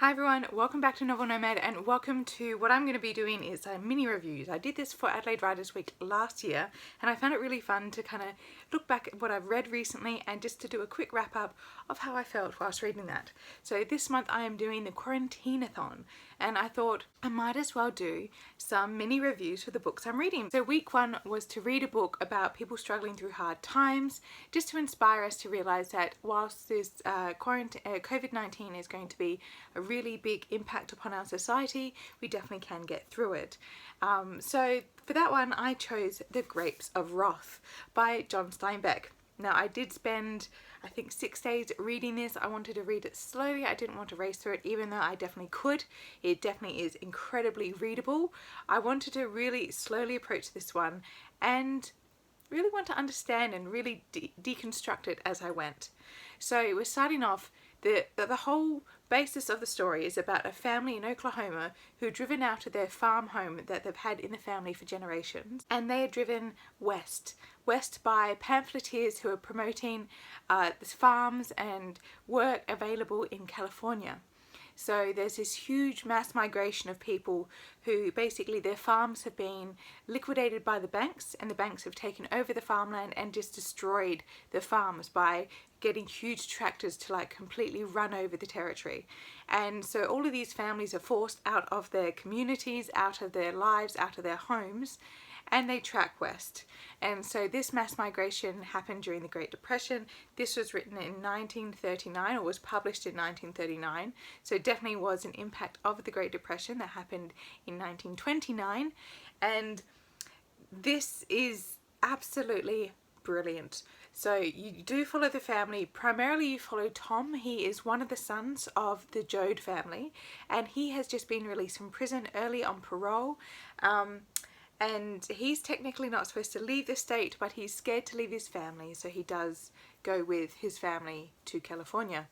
Hi everyone, welcome back to Novel Nomad and welcome to what I'm going to be doing is mini reviews. I did this for Adelaide Writers Week last year and I found it really fun to kind of look back at what I've read recently and just to do a quick wrap up of how I felt whilst reading that. So this month I am doing the Quarantine-athon and I thought I might as well do some mini reviews for the books I'm reading. So week one was to read a book about people struggling through hard times, just to inspire us to realise that whilst this COVID-19 is going to be a really big impact upon our society, we definitely can get through it. So for that one I chose The Grapes of Wrath by John Steinbeck. Now I did spend I think 6 days reading this. I wanted to read it slowly. I didn't want to race through it even though I definitely could. It definitely is incredibly readable. I wanted to really slowly approach this one and really want to understand and really deconstruct it as I went. So we're starting off, the whole basis of the story is about a family in Oklahoma who are driven out of their farm home that they've had in the family for generations, and they are driven west by pamphleteers who are promoting the farms and work available in California. So there's this huge mass migration of people who basically their farms have been liquidated by the banks, and the banks have taken over the farmland and just destroyed the farms by getting huge tractors to like completely run over the territory. And so all of these families are forced out of their communities, out of their lives, out of their homes, and they track west. And so this mass migration happened during the Great Depression. This was written in 1939 or was published in 1939. So it definitely was an impact of the Great Depression that happened in 1929. And this is absolutely brilliant. So you do follow the family. Primarily you follow Tom. He is one of the sons of the Joad family and he has just been released from prison early on parole. And he's technically not supposed to leave the state, but he's scared to leave his family, so he does go with his family to California.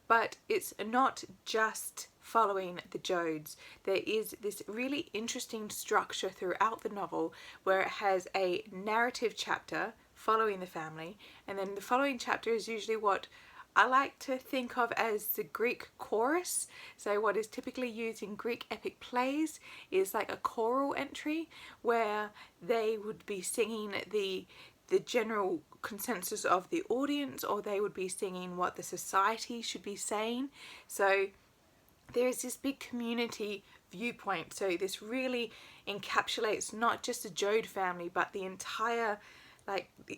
But it's not just following the Joads. There is this really interesting structure throughout the novel where it has a narrative chapter following the family, and then the following chapter is usually what I like to think of as the Greek chorus. So what is typically used in Greek epic plays is like a choral entry where they would be singing the general consensus of the audience, or they would be singing what the society should be saying. So there is this big community viewpoint. So this really encapsulates not just the Joad family but the entire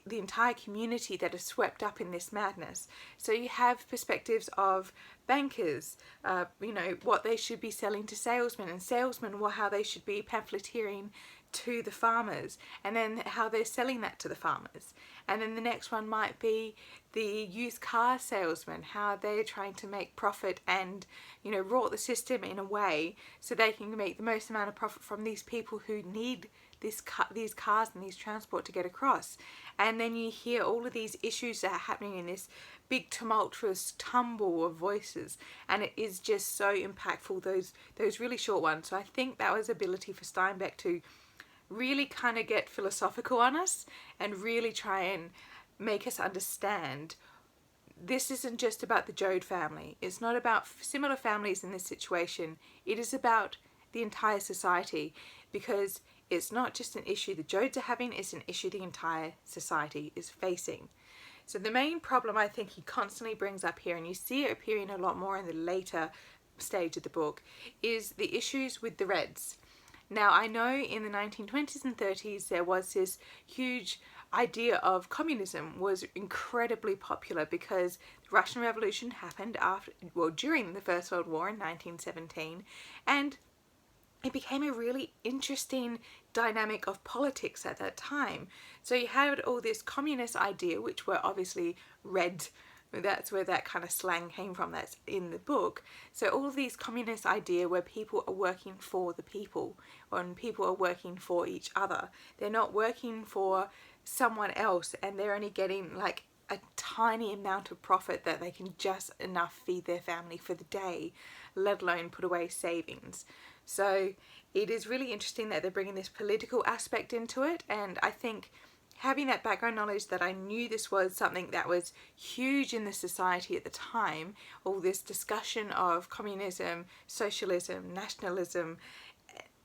the entire community that is swept up in this madness. So you have perspectives of bankers, what they should be selling to salesmen, and salesmen, how they should be pamphleteering to the farmers, and then how they're selling that to the farmers. And then the next one might be the used car salesman, how they're trying to make profit and rort the system in a way so they can make the most amount of profit from these people who need these cars and these transport to get across. And then you hear all of these issues that are happening in this big tumultuous tumble of voices, and it is just so impactful, those really short ones. So I think that was ability for Steinbeck to really kind of get philosophical on us and really try and make us understand this isn't just about the Joad family. It's not about similar families in this situation. It is about the entire society, because it's not just an issue the Joads are having, it's an issue the entire society is facing. So the main problem I think he constantly brings up here, and you see it appearing a lot more in the later stage of the book, is the issues with the Reds. Now I know in the 1920s and 30s there was this huge idea of communism was incredibly popular because the Russian Revolution happened during the First World War in 1917, and it became a really interesting dynamic of politics at that time. So you had all this communist idea, which were obviously red. That's where that kind of slang came from, that's in the book. So all of these communist idea where people are working for the people, and people are working for each other. They're not working for someone else, and they're only getting like a tiny amount of profit that they can just enough feed their family for the day, let alone put away savings. So it is really interesting that they're bringing this political aspect into it, and I think having that background knowledge that I knew this was something that was huge in the society at the time, all this discussion of communism, socialism, nationalism,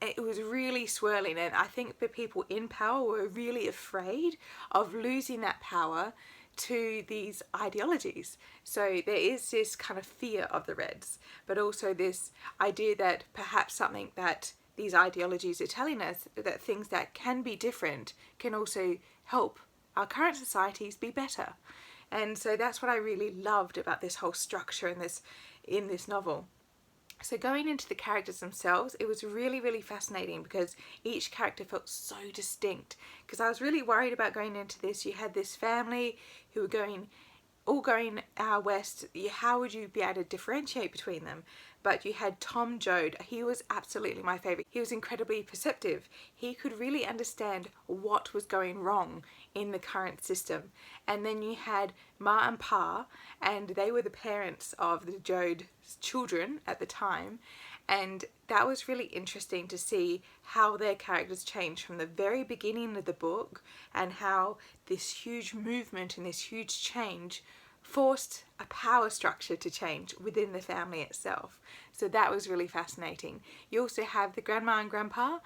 it was really swirling, and I think the people in power were really afraid of losing that power to these ideologies. So there is this kind of fear of the Reds, but also this idea that perhaps something that these ideologies are telling us, that things that can be different can also help our current societies be better. And so that's what I really loved about this whole structure in this novel. So going into the characters themselves, it was really, really fascinating because each character felt so distinct. Because I was really worried about going into this. You had this family who were all going west. How would you be able to differentiate between them? But you had Tom Joad. He was absolutely my favourite. He was incredibly perceptive. He could really understand what was going wrong in the current system. And then you had Ma and Pa, and they were the parents of the Joad children at the time. And that was really interesting to see how their characters changed from the very beginning of the book, and how this huge movement and this huge change forced a power structure to change within the family itself. So that was really fascinating. You also have the grandma and grandpa,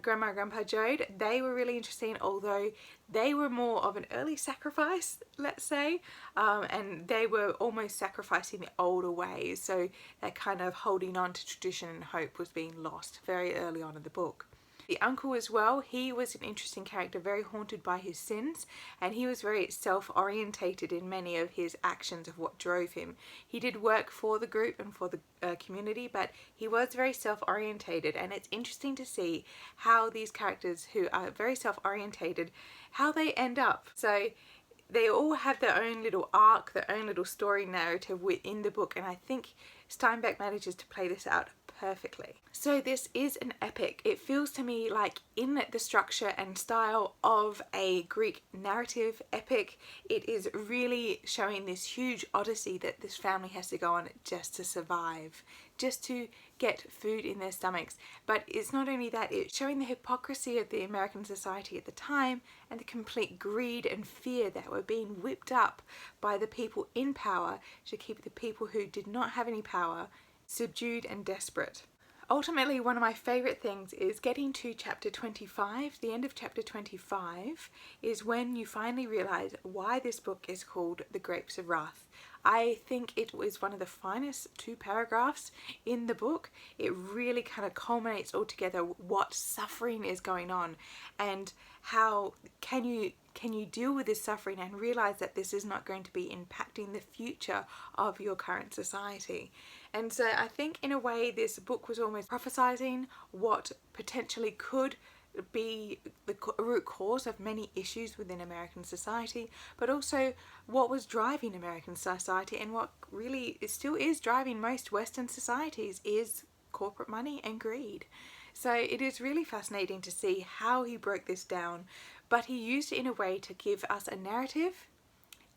Grandma and Grandpa Joad. They were really interesting, although they were more of an early sacrifice, let's say, and they were almost sacrificing the older ways. So that kind of holding on to tradition and hope was being lost very early on in the book. The uncle as well, he was an interesting character, very haunted by his sins, and he was very self-orientated in many of his actions of what drove him. He did work for the group and for the community, but he was very self-orientated, and it's interesting to see how these characters who are very self-orientated, how they end up. So they all have their own little arc, their own little story narrative within the book, and I think Steinbeck manages to play this out perfectly. So this is an epic. It feels to me like in the structure and style of a Greek narrative epic, it is really showing this huge odyssey that this family has to go on just to survive, just to get food in their stomachs. But it's not only that, it's showing the hypocrisy of the American society at the time and the complete greed and fear that were being whipped up by the people in power to keep the people who did not have any power subdued and desperate. Ultimately, one of my favourite things is getting to chapter 25. The end of chapter 25 is when you finally realise why this book is called The Grapes of Wrath. I think it was one of the finest 2 paragraphs in the book. It really kind of culminates all together what suffering is going on, and how can you deal with this suffering and realise that this is not going to be impacting the future of your current society. And so I think in a way this book was almost prophesizing what potentially could be the root cause of many issues within American society, but also what was driving American society, and what really still is driving most Western societies is corporate money and greed. So it is really fascinating to see how he broke this down, but he used it in a way to give us a narrative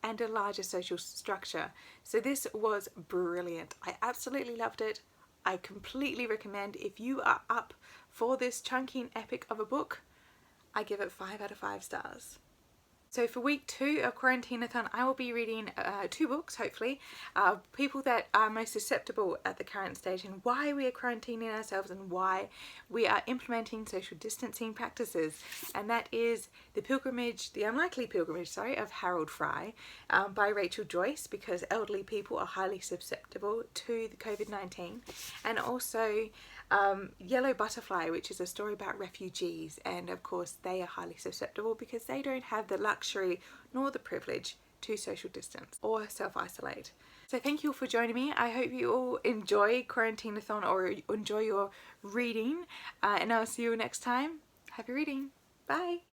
and a larger social structure. So this was brilliant. I absolutely loved it. I completely recommend, if you are up for this chunky and epic of a book, I give it 5 out of 5 stars. So for week 2 of Quarantine-athon, I will be reading 2 books, hopefully, people that are most susceptible at the current stage, and why we are quarantining ourselves and why we are implementing social distancing practices. And that is The Unlikely Pilgrimage, of Harold Fry, by Rachel Joyce, because elderly people are highly susceptible to the COVID-19. And also Yellow Butterfly, which is a story about refugees, and of course they are highly susceptible because they don't have the luxury nor the privilege to social distance or self-isolate. So thank you all for joining me. I hope you all enjoy Quarantine-athon or enjoy your reading, and I'll see you next time. Happy reading. Bye.